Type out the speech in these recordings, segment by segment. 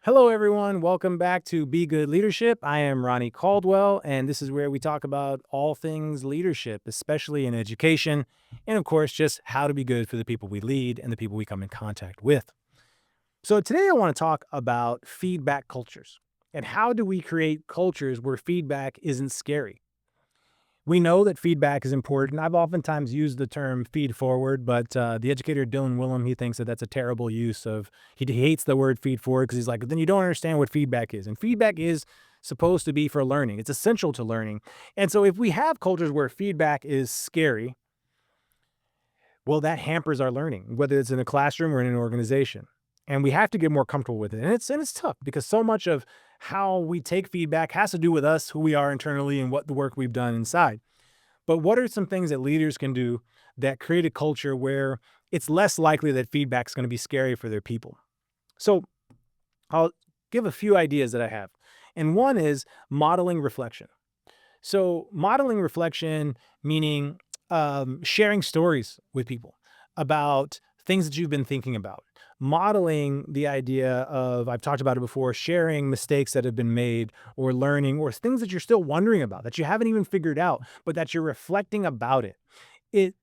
Hello, everyone. Welcome back to Be Good Leadership. I am Ronnie Caldwell, and this is where we talk about all things leadership, especially in education, and of course, just how to be good for the people we lead and the people we come in contact with. So, today I want to talk about feedback cultures and how do we create cultures where feedback isn't scary. We know that feedback is important. I've oftentimes used the term feed forward, but the educator Dylan Willem, he thinks that that's a terrible use of, he hates the word feed forward because he's like, then you don't understand what feedback is. And feedback is supposed to be for learning. It's essential to learning. And so if we have cultures where feedback is scary, well, that hampers our learning, whether it's in a classroom or in an organization. And we have to get more comfortable with it. And it's tough because so much of how we take feedback has to do with us, who we are internally, and what the work we've done inside. But what are some things that leaders can do that create a culture where it's less likely that feedback is going to be scary for their people? So I'll give a few ideas that I have. And one is modeling reflection. So modeling reflection, meaning sharing stories with people about things that you've been thinking about. Modeling the idea of, I've talked about it before, sharing mistakes that have been made or learning or things that you're still wondering about that you haven't even figured out, but that you're reflecting about it. It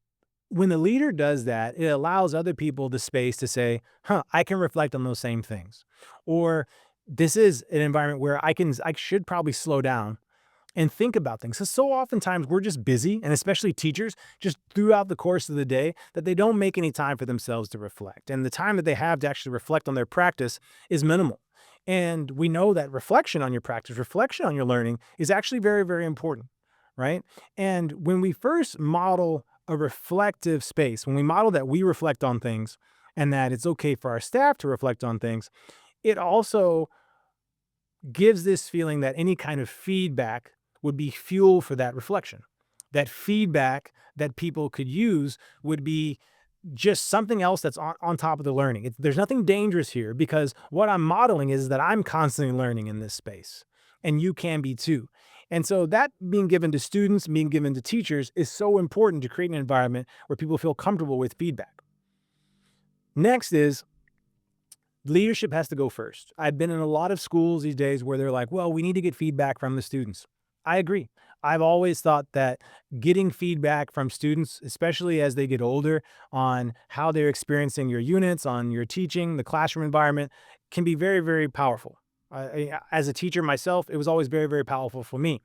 When the leader does that, it allows other people the space to say, huh, I can reflect on those same things. Or this is an environment where I should probably slow down and think about things. So oftentimes we're just busy, and especially teachers, just throughout the course of the day, that they don't make any time for themselves to reflect. And the time that they have to actually reflect on their practice is minimal. And we know that reflection on your practice, reflection on your learning is actually very, very important, right? And when we first model a reflective space, when we model that we reflect on things and that it's okay for our staff to reflect on things, it also gives this feeling that any kind of feedback would be fuel for that reflection. That feedback that people could use would be just something else that's on top of the learning. There's nothing dangerous here because what I'm modeling is that I'm constantly learning in this space and you can be too. And so that being given to students, being given to teachers is so important to create an environment where people feel comfortable with feedback. Next is leadership has to go first. I've been in a lot of schools these days where they're like, well, we need to get feedback from the students. I agree. I've always thought that getting feedback from students, especially as they get older, on how they're experiencing your units, on your teaching, the classroom environment, can be very, very powerful. As a teacher myself, it was always very, very powerful for me.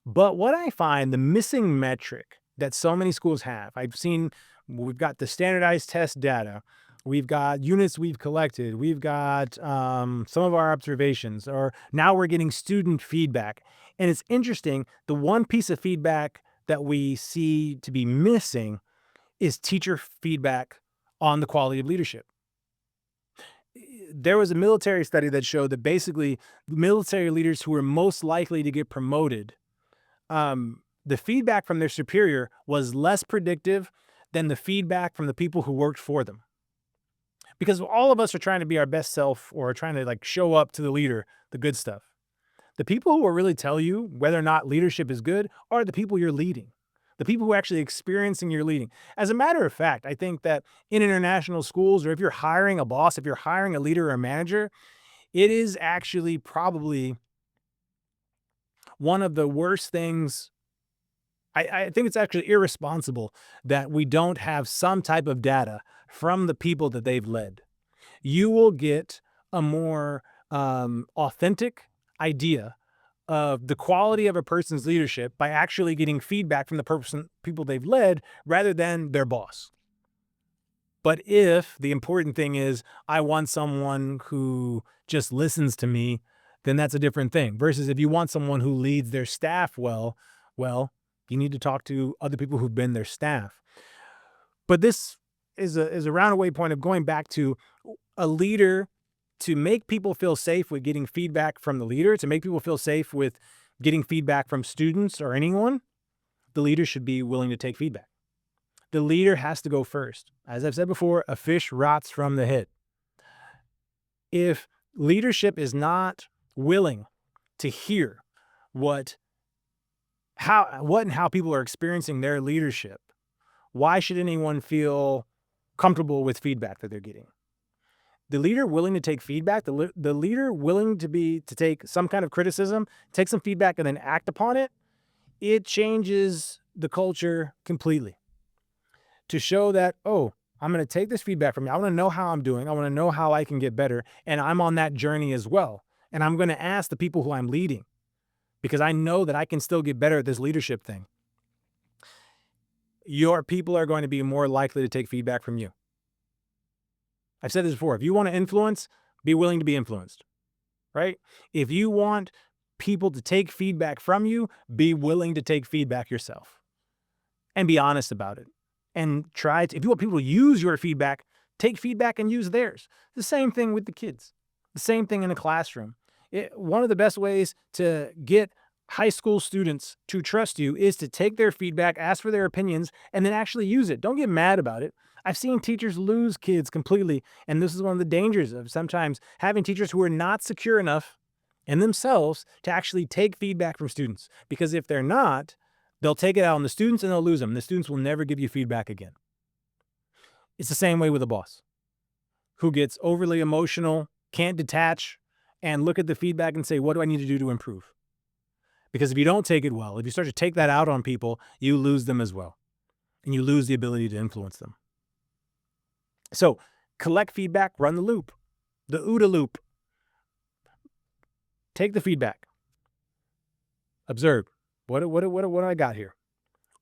But what I find the missing metric that so many schools have, I've seen, we've got the standardized test data, we've got units we've collected, we've got some of our observations, or now we're getting student feedback. And it's interesting, the one piece of feedback that we see to be missing is teacher feedback on the quality of leadership. There was a military study that showed that basically military leaders who were most likely to get promoted, the feedback from their superior was less predictive than the feedback from the people who worked for them. Because all of us are trying to be our best self or trying to like show up to the leader, the good stuff. The people who will really tell you whether or not leadership is good are the people you're leading, the people who are actually experiencing your leading. As a matter of fact, I think that in international schools, or if you're hiring a boss, if you're hiring a leader or a manager, it is actually probably one of the worst things. I think it's actually irresponsible that we don't have some type of data from the people that they've led. You will get a more authentic idea of the quality of a person's leadership by actually getting feedback from the people they've led rather than their boss. But if the important thing is I want someone who just listens to me, then that's a different thing. Versus if you want someone who leads their staff well, you need to talk to other people who've been their staff. But this is a roundaway point of going back to a leader to make people feel safe with getting feedback from the leader, to make people feel safe with getting feedback from students or anyone. The leader should be willing to take feedback. The leader has to go first. As I've said before, a fish rots from the head. If leadership is not willing to hear what and how people are experiencing their leadership, why should anyone feel comfortable with feedback that they're getting? The leader willing to take feedback, the leader willing to take some kind of criticism, take some feedback, and then act upon it, it changes the culture completely. To show that, oh, I'm going to take this feedback from you. I want to know how I'm doing. I want to know how I can get better. And I'm on that journey as well. And I'm going to ask the people who I'm leading because I know that I can still get better at this leadership thing. Your people are going to be more likely to take feedback from you. I've said this before. If you want to influence, be willing to be influenced, right? If you want people to take feedback from you, be willing to take feedback yourself and be honest about it. And if you want people to use your feedback, take feedback and use theirs. The same thing with the kids. The same thing in a classroom. One of the best ways to get high school students to trust you is to take their feedback, ask for their opinions, and then actually use it. Don't get mad about it. I've seen teachers lose kids completely, and this is one of the dangers of sometimes having teachers who are not secure enough in themselves to actually take feedback from students. Because if they're not, they'll take it out on the students and they'll lose them. The students will never give you feedback again. It's the same way with a boss who gets overly emotional, can't detach, and look at the feedback and say, what do I need to do to improve? Because if you don't take it well, if you start to take that out on people, you lose them as well. And you lose the ability to influence them. So collect feedback, run the loop, the OODA loop. Take the feedback. Observe. What do I got here?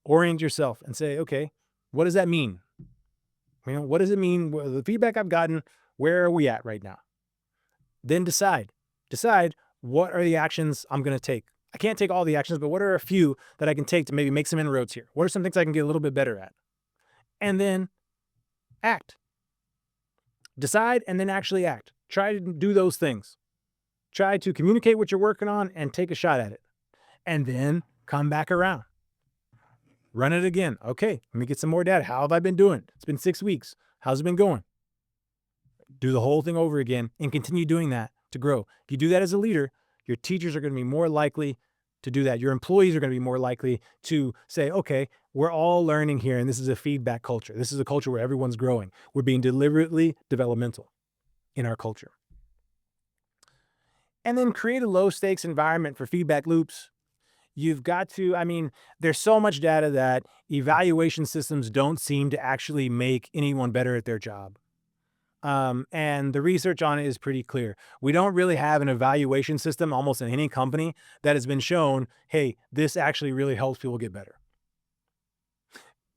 Orient yourself and say, okay, what does that mean? What does it mean? The feedback I've gotten, where are we at right now? Then decide what are the actions I'm going to take. I can't take all the actions, but what are a few that I can take to maybe make some inroads here? What are some things I can get a little bit better at? And then act. Decide and then actually act. Try to do those things. Try to communicate what you're working on and take a shot at it. And then come back around. Run it again. Okay, let me get some more data. How have I been doing? It's been 6 weeks. How's it been going? Do the whole thing over again and continue doing that to grow. If you do that as a leader, your teachers are going to be more likely to do that. Your employees are going to be more likely to say, okay, we're all learning here, and this is a feedback culture. This is a culture where everyone's growing. We're being deliberately developmental in our culture. And then create a low-stakes environment for feedback loops. You've got to, there's so much data that evaluation systems don't seem to actually make anyone better at their job. And the research on it is pretty clear. We don't really have an evaluation system almost in any company that has been shown, hey, this actually really helps people get better.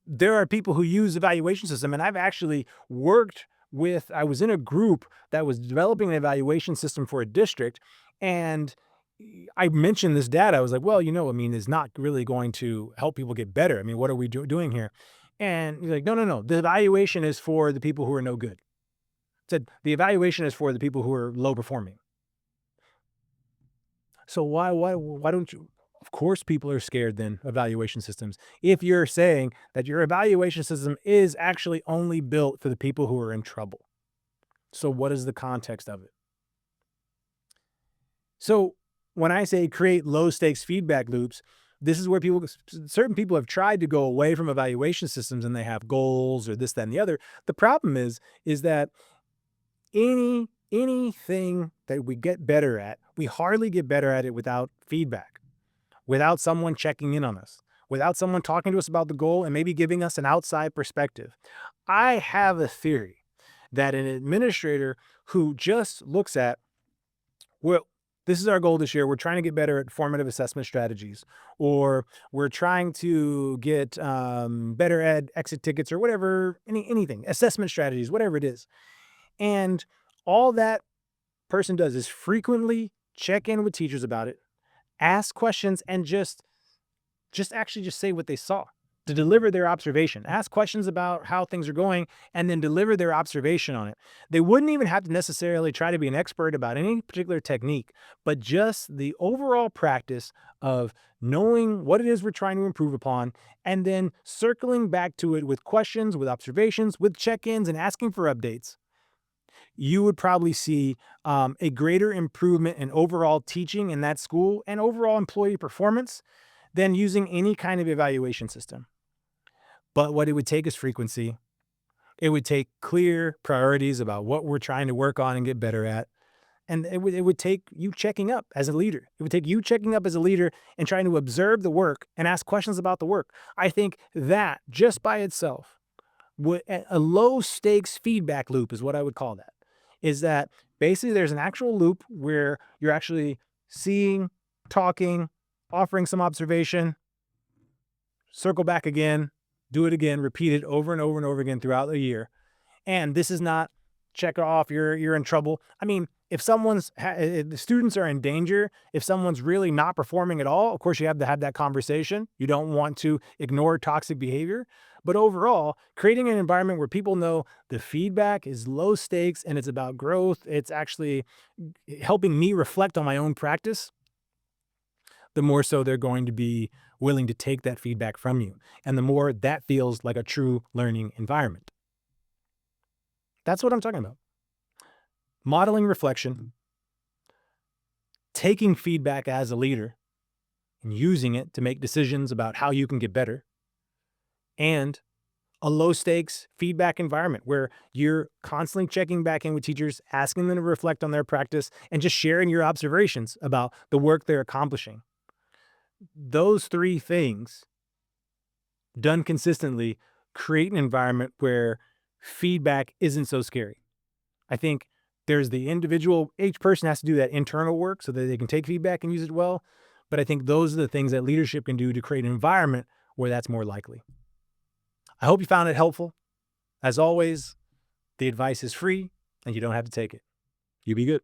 There are people who use evaluation system, and I've actually I was in a group that was developing an evaluation system for a district, and I mentioned this data. I was like, well, it's not really going to help people get better. What are we doing here? And he's like, no. The evaluation is for the people who are no good. Said the evaluation is for the people who are low performing. So why don't you? Of course, people are scared then of evaluation systems. If you're saying that your evaluation system is actually only built for the people who are in trouble. So what is the context of it? So when I say create low stakes feedback loops, this is where certain people have tried to go away from evaluation systems and they have goals or this, that, and the other. The problem is that anything that we get better at, we hardly get better at it without feedback, without someone checking in on us, without someone talking to us about the goal and maybe giving us an outside perspective. I have a theory that an administrator who just looks at, well, this is our goal this year. We're trying to get better at formative assessment strategies, or we're trying to get better at exit tickets or whatever, anything, assessment strategies, whatever it is. And all that person does is frequently check in with teachers about it, ask questions, and just say what they saw, to deliver their observation, ask questions about how things are going, and then deliver their observation on it. They wouldn't even have to necessarily try to be an expert about any particular technique, but just the overall practice of knowing what it is we're trying to improve upon, and then circling back to it with questions, with observations, with check-ins, and asking for updates. You would probably see a greater improvement in overall teaching in that school and overall employee performance than using any kind of evaluation system. But what it would take is frequency. It would take clear priorities about what we're trying to work on and get better at. And it would take you checking up as a leader. It would take you checking up as a leader and trying to observe the work and ask questions about the work. I think that just by itself, a low stakes feedback loop is what I would call that. Is that basically there's an actual loop where you're actually seeing, talking, offering some observation, circle back again, do it again, repeat it over and over and over again throughout the year. And this is not check off, you're in trouble. I mean, if the students are in danger, if someone's really not performing at all, of course you have to have that conversation. You don't want to ignore toxic behavior. But overall, creating an environment where people know the feedback is low stakes and it's about growth, it's actually helping me reflect on my own practice, the more so they're going to be willing to take that feedback from you. And the more that feels like a true learning environment. That's what I'm talking about. Modeling reflection, taking feedback as a leader and using it to make decisions about how you can get better, and a low stakes feedback environment where you're constantly checking back in with teachers, asking them to reflect on their practice, and just sharing your observations about the work they're accomplishing. Those three things done consistently create an environment where feedback isn't so scary. I think there's the individual, each person has to do that internal work so that they can take feedback and use it well. But I think those are the things that leadership can do to create an environment where that's more likely. I hope you found it helpful. As always, the advice is free and you don't have to take it. You be good.